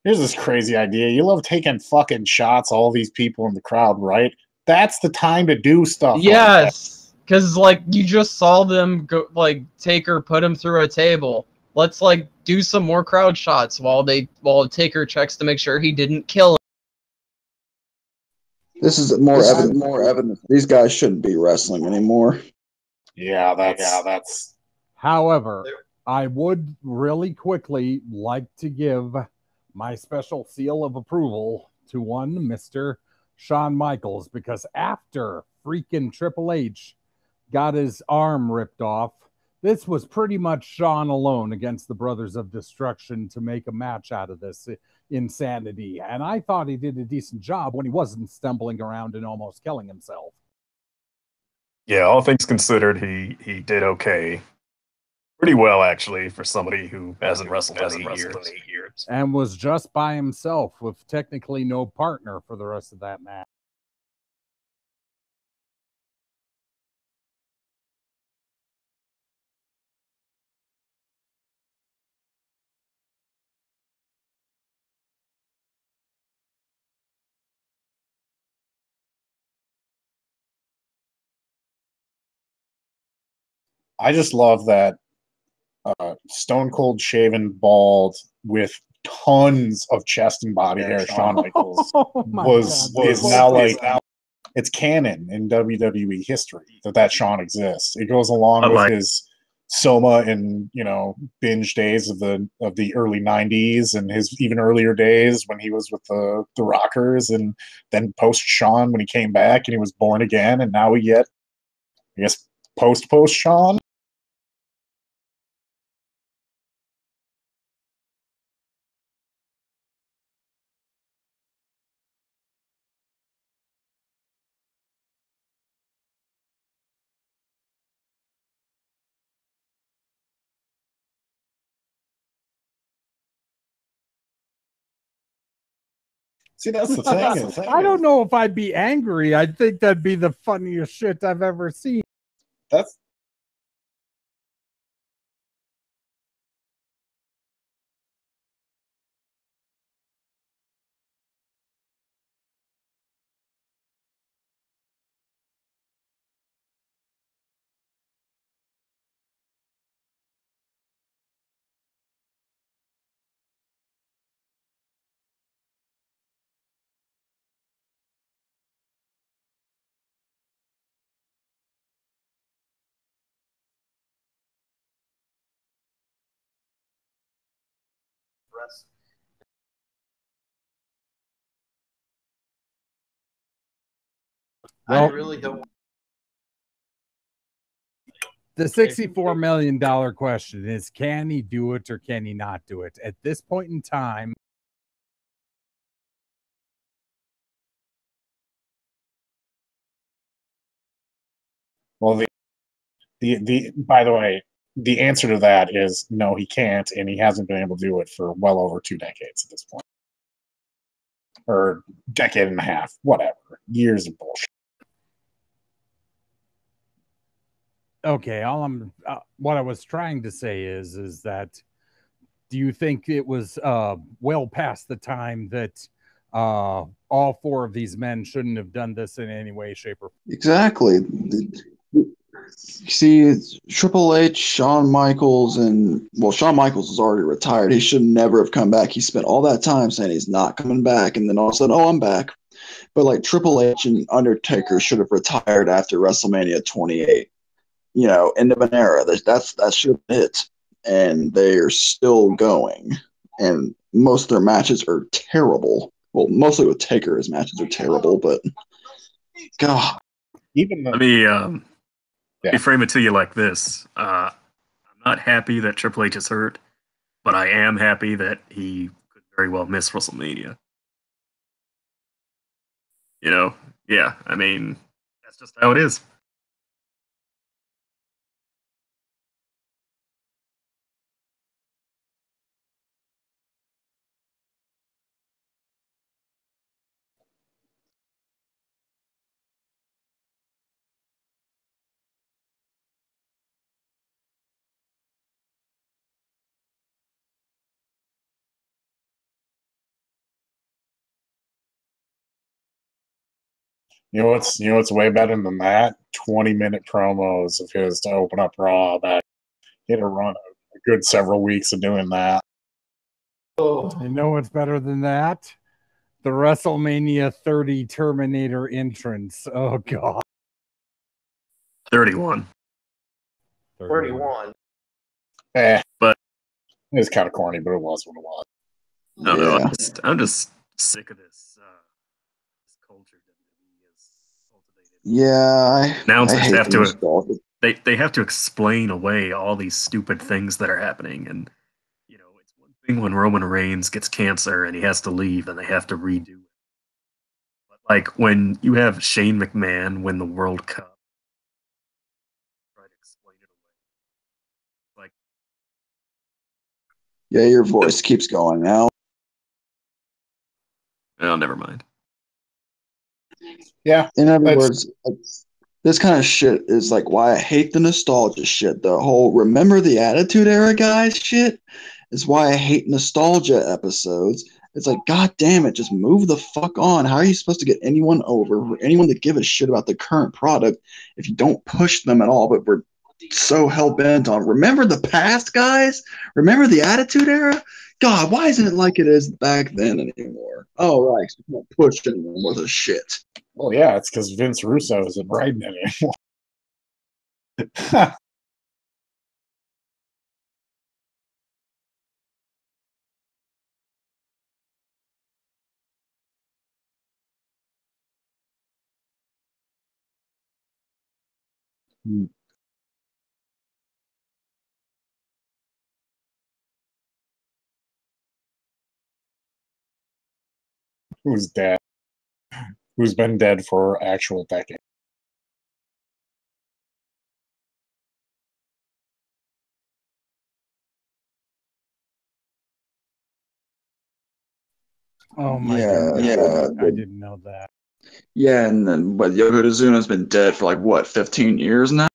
[SPEAKER 2] this crazy idea. You love taking fucking shots, all these people in the crowd, right? That's the time to do stuff.
[SPEAKER 1] Yes, because like you just saw them go, like Taker put him through a table. Let's like do some more crowd shots while Taker checks to make sure he didn't kill him.
[SPEAKER 5] This is more evidence. These guys shouldn't be wrestling anymore.
[SPEAKER 2] Yeah, that's.
[SPEAKER 3] However, I would really quickly like to give my special seal of approval to one Mr. Shawn Michaels, because after freaking Triple H got his arm ripped off, this was pretty much Shawn alone against the Brothers of Destruction to make a match out of this insanity. And I thought he did a decent job when he wasn't stumbling around and almost killing himself.
[SPEAKER 4] Yeah, all things considered, he did okay. Pretty well, actually, for somebody who hasn't wrestled in 8 years.
[SPEAKER 3] And was just by himself with technically no partner for the rest of that match.
[SPEAKER 2] I just love that stone cold shaven bald with tons of chest and body hair Shawn Michaels is now like it's canon in WWE history that Shawn exists. It goes along with his Soma and binge days of the early 90s and his even earlier days when he was with the Rockers, and then post Shawn when he came back and he was born again, and now we get, I guess, post Shawn. See, that's the thing.
[SPEAKER 3] I don't know if I'd be angry. I think that'd be the funniest shit I've ever seen.
[SPEAKER 2] That's
[SPEAKER 6] I really don't.
[SPEAKER 3] The $64 million question is, can he do it or can he not do it? At this point in time,
[SPEAKER 2] well, the by the way, the answer to that is no, he can't, and he hasn't been able to do it for well over 2 decades at this point, or decade and a half, whatever, years of bullshit.
[SPEAKER 3] okay, all I'm what I was trying to say is that, do you think it was well past the time that all 4 of these men shouldn't have done this in any way, shape, or
[SPEAKER 5] Exactly. See, Triple H, Shawn Michaels, and well, Shawn Michaels is already retired. He should never have come back. He spent all that time saying he's not coming back, and then all of a sudden, oh, I'm back. But like Triple H and Undertaker should have retired after WrestleMania 28. You know, end of an era. That should have been it, and they're still going. And most of their matches are terrible. Well, mostly with Taker, his matches are terrible. But God,
[SPEAKER 2] Even the,
[SPEAKER 4] Let me frame it to you like this. I'm not happy that Triple H is hurt, but I am happy that he could very well miss WrestleMania. You know, yeah. I mean, that's just how it is.
[SPEAKER 2] what's way better than that? 20-minute promos of his to open up Raw. That he had to run a good several weeks of doing that.
[SPEAKER 3] you know what's better than that? The WrestleMania 30 Terminator entrance. Oh God.
[SPEAKER 4] 31.
[SPEAKER 6] 31.
[SPEAKER 4] But
[SPEAKER 2] It was kind of corny, but it was what it was.
[SPEAKER 4] no,
[SPEAKER 5] yeah.
[SPEAKER 4] I'm just sick of this culture WWE has cultivated.
[SPEAKER 5] Yeah, I
[SPEAKER 4] Announcers
[SPEAKER 5] hate
[SPEAKER 4] have
[SPEAKER 5] the
[SPEAKER 4] to
[SPEAKER 5] nostalgia.
[SPEAKER 4] they have to explain away all these stupid things that are happening, and you know, it's one thing when Roman Reigns gets cancer and he has to leave and they have to redo it. But like when you have Shane McMahon win the World Cup, try to explain it away. Like,
[SPEAKER 5] Yeah, your voice keeps going now.
[SPEAKER 4] oh, never mind.
[SPEAKER 2] Yeah,
[SPEAKER 5] In other
[SPEAKER 2] that's
[SPEAKER 5] words, this kind of shit is like why I hate the nostalgia shit. The whole remember the Attitude Era guys shit is why I hate nostalgia episodes. It's like, God damn it, just move the fuck on. How are you supposed to get anyone over or anyone to give a shit about the current product if you don't push them at all? But we're so hell bent on remember the past, guys? Remember the Attitude Era? God, why isn't it like it is back then anymore? Oh, right, so you don't push anyone with a shit.
[SPEAKER 2] well, yeah, it's because Vince Russo isn't writing it anymore. Who's dead? Who's been dead for actual decades?
[SPEAKER 3] Oh my
[SPEAKER 5] Yeah,
[SPEAKER 3] god.
[SPEAKER 5] yeah.
[SPEAKER 3] I didn't know that.
[SPEAKER 5] Yeah, and then but Yokozuna's been dead for like what, 15 years now?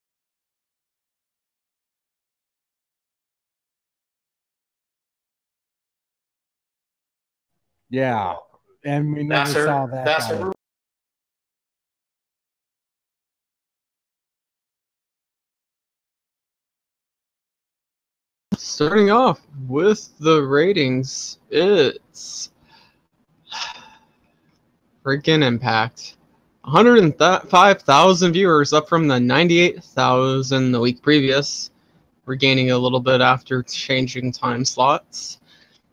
[SPEAKER 3] Yeah. And we never saw that guy.
[SPEAKER 1] Starting off with the ratings, it's freaking Impact. 105,000 viewers, up from the 98,000 the week previous. We're gaining a little bit after changing time slots.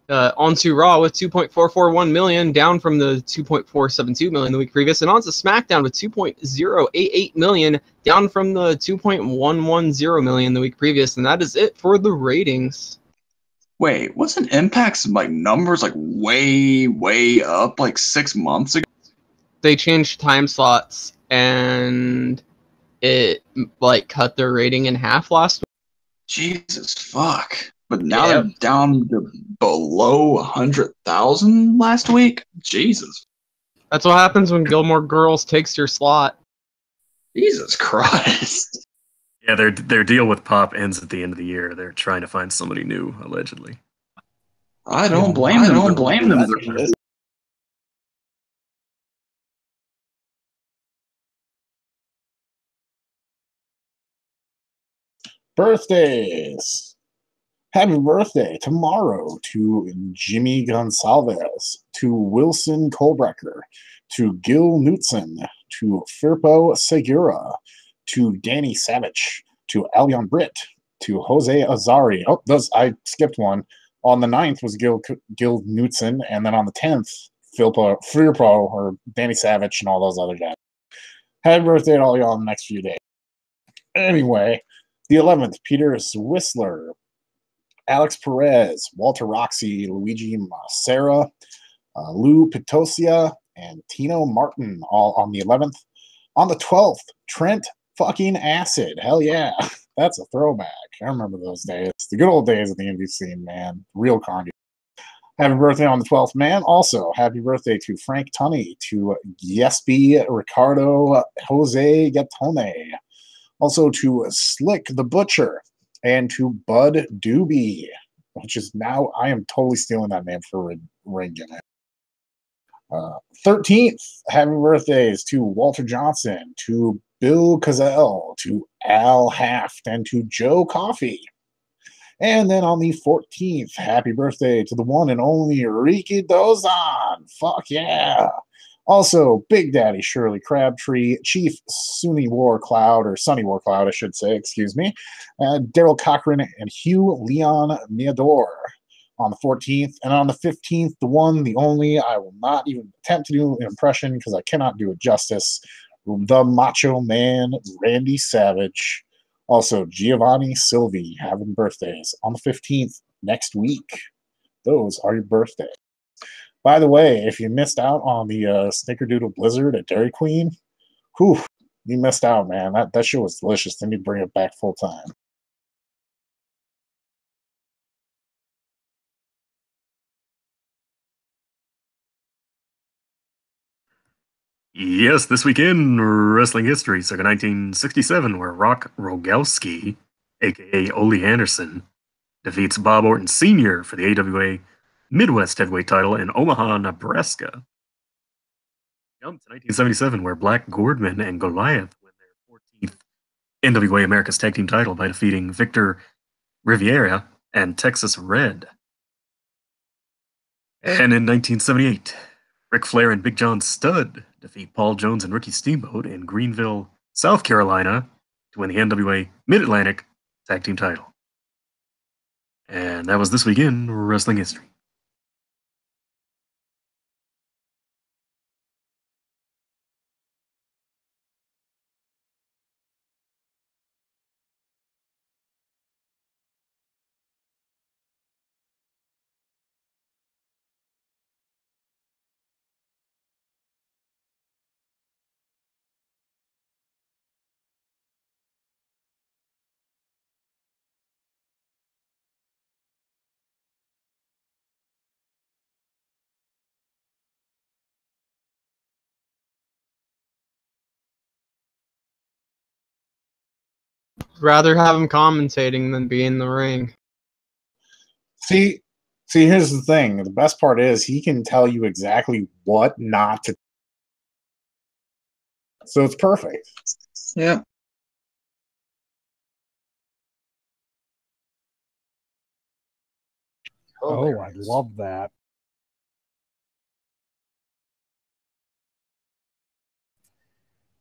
[SPEAKER 1] Onto Raw with 2.441 million, down from the 2.472 million the week previous, and onto SmackDown with 2.088 million, down from the 2.110 million the week previous, and that is it for the ratings.
[SPEAKER 5] Wait, wasn't Impact's like numbers like way up like 6 months ago?
[SPEAKER 1] They changed time slots, and it like cut their rating in half last week.
[SPEAKER 5] Jesus fuck. But now they're down to below 100,000 last week? Jesus.
[SPEAKER 1] That's what happens when Gilmore Girls takes your slot.
[SPEAKER 5] Jesus Christ.
[SPEAKER 4] Yeah, their deal with Pop ends at the end of the year. They're trying to find somebody new, allegedly.
[SPEAKER 5] I don't blame them.
[SPEAKER 2] Birthdays. Happy birthday tomorrow to Jimmy Gonsalves, to Wilson Colbrecker, to Gil Knutson, to Firpo Segura, to Danny Savage, to Albion Britt, to Jose Azari. Oh, I skipped one. On the 9th was Gil Knutson, and then on the 10th, Firpo, or Danny Savage, and all those other guys. Happy birthday to all y'all in the next few days. Anyway, the 11th, Peter Whistler, Alex Perez, Walter Roxy, Luigi Massera, Lou Pitosia, and Tino Martin, all on the 11th. On the 12th, Trent fucking Acid. Hell yeah. That's a throwback. I remember those days. The good old days of the indie scene, man. Real cardio. Happy birthday on the 12th, man. Also, happy birthday to Frank Tunney, to Yesby Ricardo Jose Gatone. Also to Slick the Butcher, and to Bud Doobie, which is now, I am totally stealing that name for ring gimmick. 13th, happy birthdays to Walter Johnson, to Bill Cazell, to Al Haft, and to Joe Coffey. And then on the 14th, happy birthday to the one and only Riki Dozan. Fuck yeah. Also, Big Daddy Shirley Crabtree, Chief Sunny Warcloud, or Sunny Warcloud, I should say, excuse me, Daryl Cochran, and Hugh Leon Meador on the 14th. And on the 15th, the one, the only, I will not even attempt to do an impression because I cannot do it justice, the Macho Man, Randy Savage. Also, Giovanni Silvi having birthdays on the 15th next week. Those are your birthdays. By the way, if you missed out on the Snickerdoodle Blizzard at Dairy Queen, whew, you missed out, man. That shit was delicious. They need to bring it back full time.
[SPEAKER 4] Yes, this week in wrestling history, circa 1967, where Rock Rogowski, aka Ole Anderson, defeats Bob Orton Sr. for the AWA Midwest Heavyweight title in Omaha, Nebraska. Jump to 1977, where Black Gordman and Goliath win their 14th NWA America's Tag Team title by defeating Victor Riviera and Texas Red. And in 1978, Ric Flair and Big John Studd defeat Paul Jones and Ricky Steamboat in Greenville, South Carolina to win the NWA Mid-Atlantic Tag Team title. And that was this week in wrestling history.
[SPEAKER 1] rather have him commentating than be in the ring.
[SPEAKER 2] See, here's the thing. The best part is he can tell you exactly what not to. So it's perfect.
[SPEAKER 5] Yeah.
[SPEAKER 3] Oh, I love that.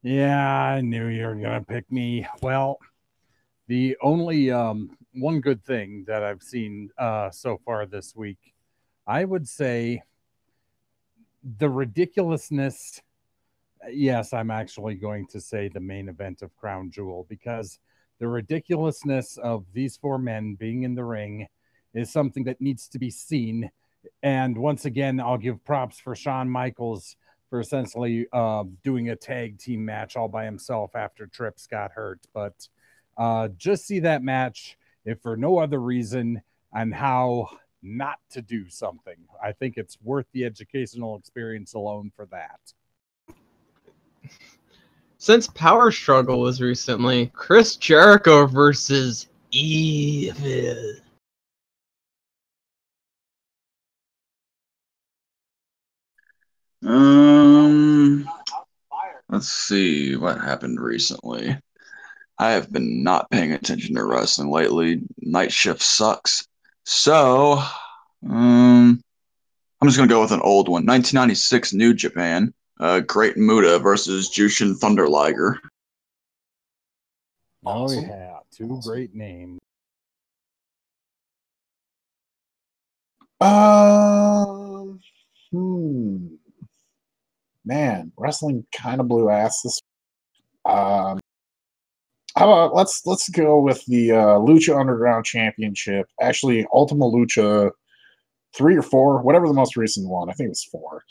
[SPEAKER 3] Yeah, I knew you were going to pick me. Well, the only one good thing that I've seen so far this week, I would say the ridiculousness. Yes, I'm actually going to say the main event of Crown Jewel, because the ridiculousness of these four men being in the ring is something that needs to be seen. And once again, I'll give props for Shawn Michaels for essentially doing a tag team match all by himself after Trips got hurt. But just see that match, if for no other reason, and how not to do something. I think it's worth the educational experience alone for that.
[SPEAKER 1] Since Power Struggle was recently, Chris Jericho versus Evil.
[SPEAKER 5] Let's see what happened recently. I have been not paying attention to wrestling lately. Night shift sucks. So, I'm just gonna go with an old one. 1996 New Japan. Great Muta versus Jushin Thunder Liger.
[SPEAKER 3] Oh yeah, two great names.
[SPEAKER 2] Man, wrestling kind of blew ass this. How about let's go with the Lucha Underground Championship. Actually, Ultima Lucha 3 or 4, whatever the most recent one. I think it was 4.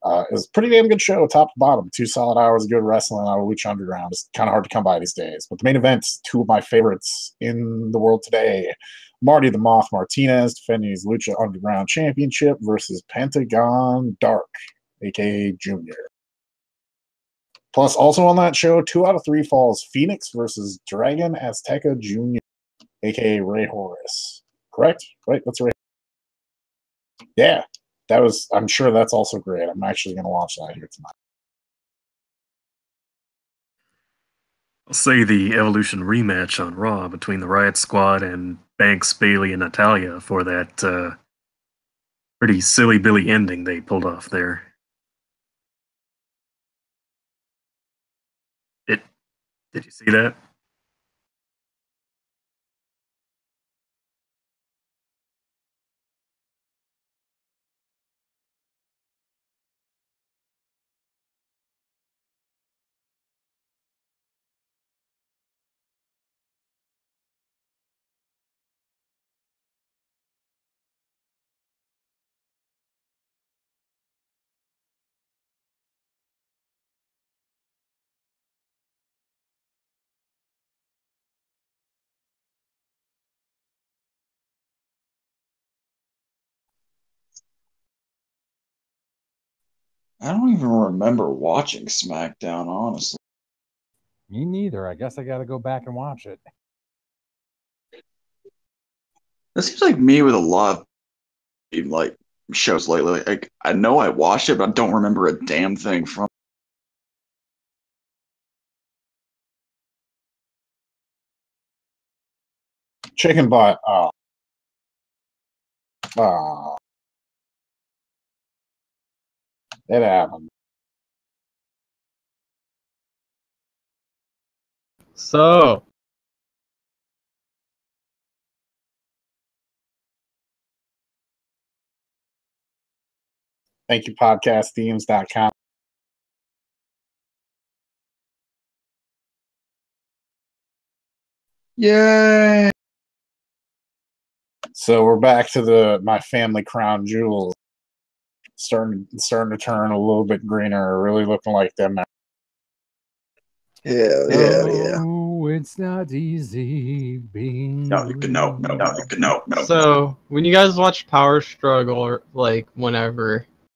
[SPEAKER 2] It was a pretty damn good show, top to bottom. 2 solid hours of good wrestling out of Lucha Underground. It's kind of hard to come by these days. But the main events, 2 of my favorites in the world today. Marty the Moth Martinez defending his Lucha Underground Championship versus Pentagon Dark, aka Junior. Plus, also on that show, 2 out of 3 falls Phoenix versus Dragon Azteca Jr., aka Ray Horace. Correct? Right? That's right. Yeah, that was. I'm sure that's also great. I'm actually going to watch that here tonight.
[SPEAKER 4] I'll say the Evolution rematch on Raw between the Riot Squad and Banks, Bailey, and Natalia for that pretty silly Billy ending they pulled off there. Did you see that?
[SPEAKER 5] I don't even remember watching SmackDown, honestly.
[SPEAKER 3] Me neither. I guess I got to go back and watch it.
[SPEAKER 5] That seems like me with a lot of like shows lately. Like, I know I watched it, but I don't remember a damn thing from.
[SPEAKER 2] Chicken butt. It happened.
[SPEAKER 1] So,
[SPEAKER 2] thank you, podcastthemes.com.
[SPEAKER 5] Yay!
[SPEAKER 2] So we're back to my family crown jewels. Starting to turn a little bit greener, really looking like them.
[SPEAKER 5] Yeah.
[SPEAKER 3] Oh, it's not easy being.
[SPEAKER 5] No.
[SPEAKER 1] So when you guys watch Power Struggle, or like whenever,